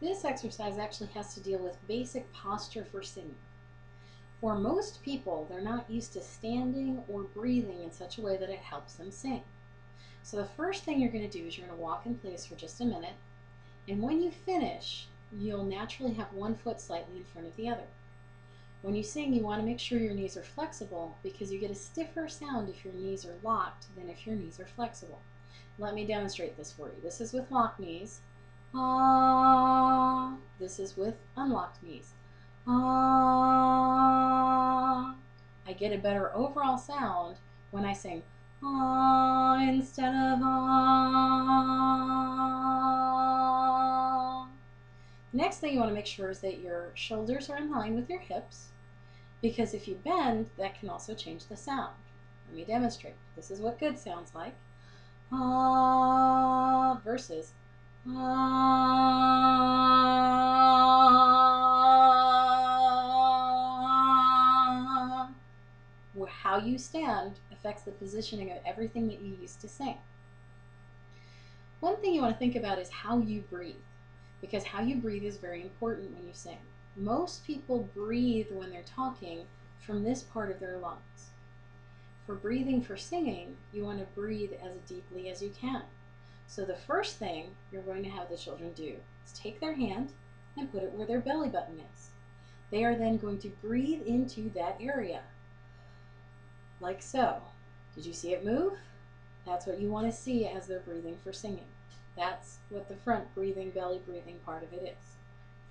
This exercise actually has to deal with basic posture for singing. For most people, they're not used to standing or breathing in such a way that it helps them sing. So the first thing you're going to do is you're going to walk in place for just a minute, and when you finish, you'll naturally have one foot slightly in front of the other. When you sing, you want to make sure your knees are flexible because you get a stiffer sound if your knees are locked than if your knees are flexible. Let me demonstrate this for you. This is with locked knees. Ah. This is with unlocked knees. Ah. I get a better overall sound when I sing ah instead of ah. The next thing you want to make sure is that your shoulders are in line with your hips, because if you bend, that can also change the sound. Let me demonstrate. This is what good sounds like. Ah versus ah. How you stand affects the positioning of everything that you use to sing. One thing you want to think about is how you breathe, because how you breathe is very important when you sing. Most people breathe when they're talking from this part of their lungs. For breathing for singing, you want to breathe as deeply as you can. So the first thing you're going to have the children do is take their hand and put it where their belly button is. They are then going to breathe into that area, like so. Did you see it move? That's what you want to see as they're breathing for singing. That's what the front breathing, belly breathing part of it is.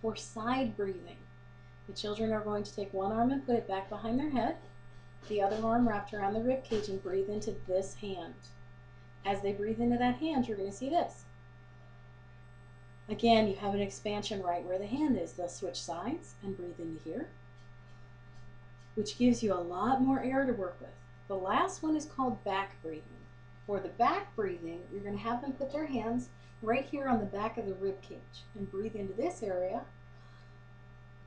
For side breathing, the children are going to take one arm and put it back behind their head, the other arm wrapped around the rib cage, and breathe into this hand. As they breathe into that hand, you're going to see this. Again, you have an expansion right where the hand is. They'll switch sides and breathe into here, which gives you a lot more air to work with. The last one is called back breathing. For the back breathing, you're going to have them put their hands right here on the back of the rib cage and breathe into this area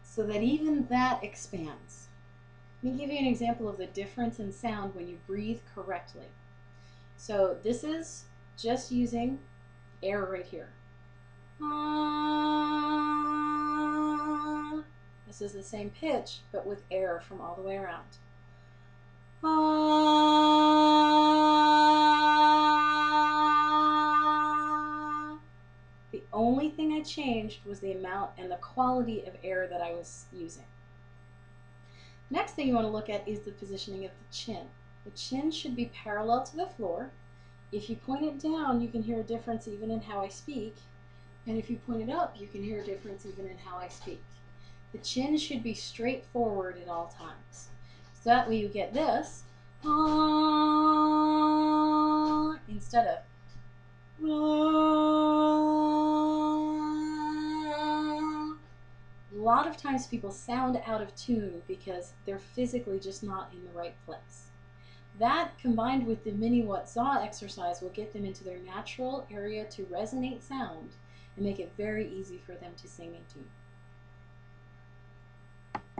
so that even that expands. Let me give you an example of the difference in sound when you breathe correctly. So this is just using air right here. Ah. This is the same pitch, but with air from all the way around. Ah. The only thing I changed was the amount and the quality of air that I was using. Next thing you want to look at is the positioning of the chin. The chin should be parallel to the floor. If you point it down, you can hear a difference even in how I speak. And if you point it up, you can hear a difference even in how I speak. The chin should be straight forward at all times. So that way you get this, ah, instead of ah. A lot of times people sound out of tune because they're physically just not in the right place. That, combined with the mini what za exercise, will get them into their natural area to resonate sound and make it very easy for them to sing into.